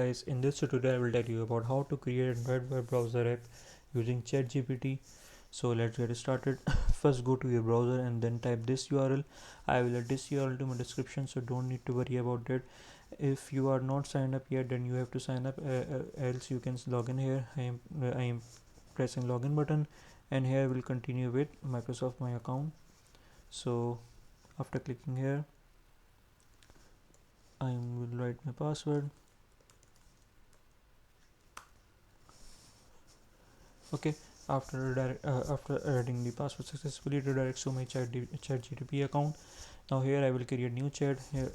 Guys, in this tutorial I will tell you about how to create Android web browser app using ChatGPT. So let's get started. First go to your browser and then type this URL. I will add this URL to my description, so don't need to worry about that. If you are not signed up yet, then you have to sign up, else you can log in here. I am pressing login button, and here I will continue with Microsoft My Account. So after clicking here, I will write my password. Okay, after adding the password successfully, it redirects to my ChatGPT account. Now here I will create new chat. Here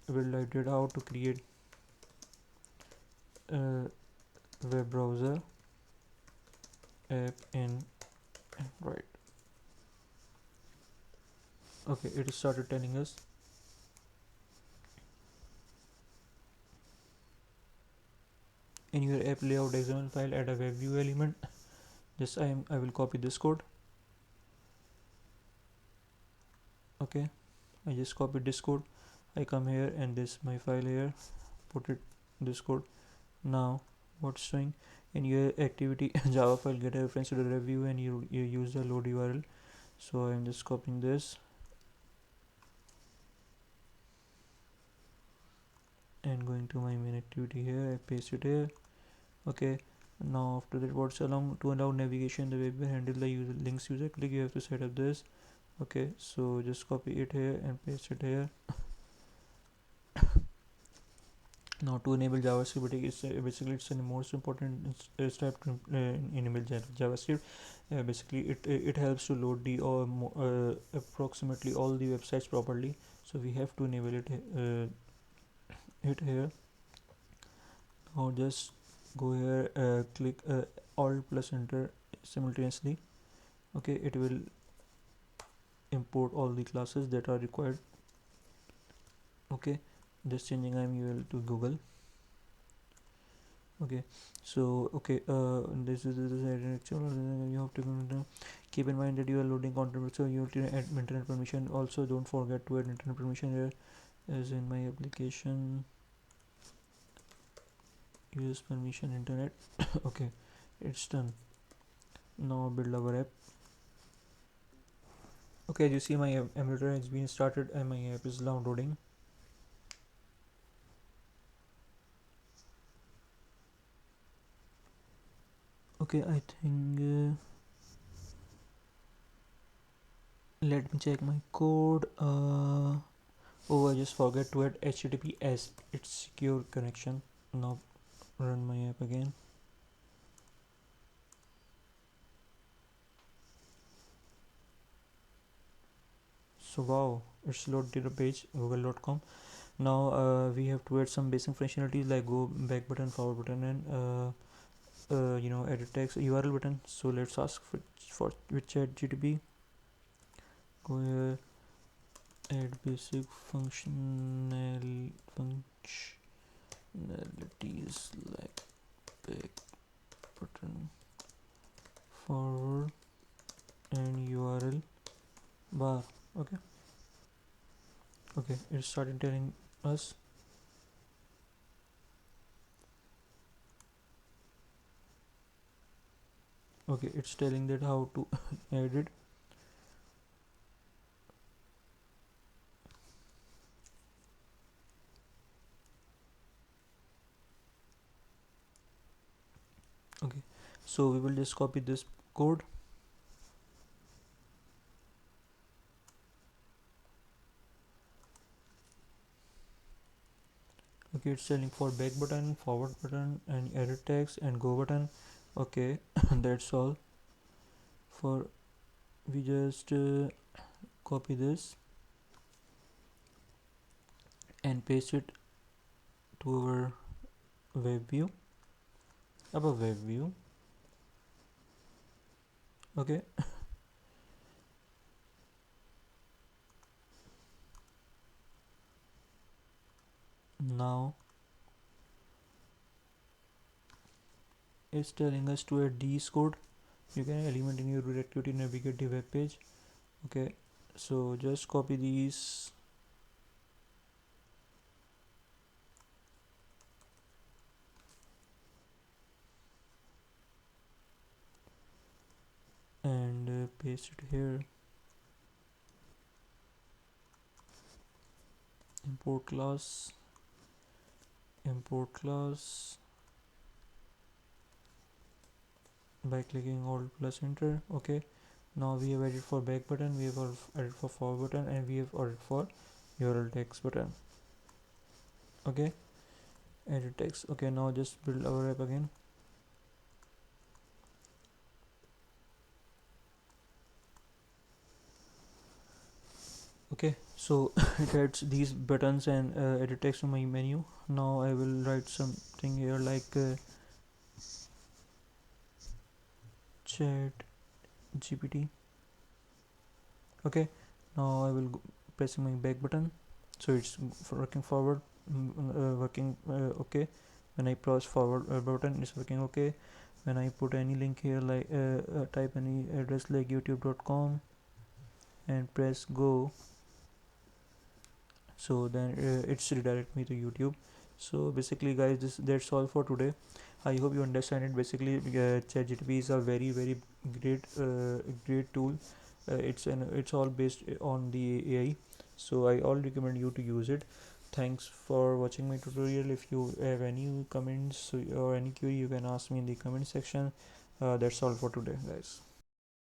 will write it how to create a web browser app in Android. Okay, it started telling us. In your app layout XML file, add a web view element. Just I will copy this code. Okay, I just copied this code. I come here and this my file here, put it this code. Now what's showing in your activity Java file, get a reference to the review, and you use the load URL. So I'm just copying this and going to my main activity here. I paste it here. Okay, now after that, what's allow navigation, the web will handle the user links user click. You have to set up this. Okay, so just copy it here and paste it here. Now to enable JavaScript, basically it's the most important step to enable JavaScript. Basically it helps to load the approximately all the websites properly. So we have to enable it here. Now just go here, click Alt plus Enter simultaneously. Okay, it will import all the classes that are required. Okay, just changing IMUL to Google. Okay, so okay, this is you have to keep in mind that you are loading content, so you have to add internet permission. Also don't forget to add internet permission here, as in my application use permission internet. Okay, it's done. Now build our app. Okay, as you see, my emulator has been started and my app is downloading. Okay, I think let me check my code. Oh, I just forgot to add HTTPS. It's secure connection. Now run my app again. So wow, it's loaded the page google.com. Now we have to add some basic functionalities like go back button, forward button, and edit text URL button. So let's ask for with ChatGPT. Go here, add basic functionalities like back button, forward, and URL bar. Okay, it started telling us. Okay, it's telling that how to edit. Okay, so we will just copy this code. Okay, it's telling for back button, forward button, and edit text and go button. Okay, that's all. For we just copy this and paste it to our web view, above web view. Okay, now it's telling us to add these code. You can element in your directory to navigate the web page. Okay, so just copy these. and paste it here. Import class by clicking alt plus enter. Okay, now we have added for back button, we have added for forward button, and we have added for URL text button. Okay, edit text. Okay, now just build our app again. Okay, so it adds these buttons and edit text to my menu. Now I will write something here like chat gpt. Okay, now I will pressing my back button, so it's working forward, working okay. When I press forward button, it's working okay. When I put any link here, like type any address like youtube.com and press go, so then it's redirect me to YouTube. So basically guys, that's all for today. I hope you understand it. Basically ChatGPT is a very great tool. It's all based on the AI, so I all recommend you to use it. Thanks for watching my tutorial. If you have any comments or any query, you can ask me in the comment section. That's all for today, guys.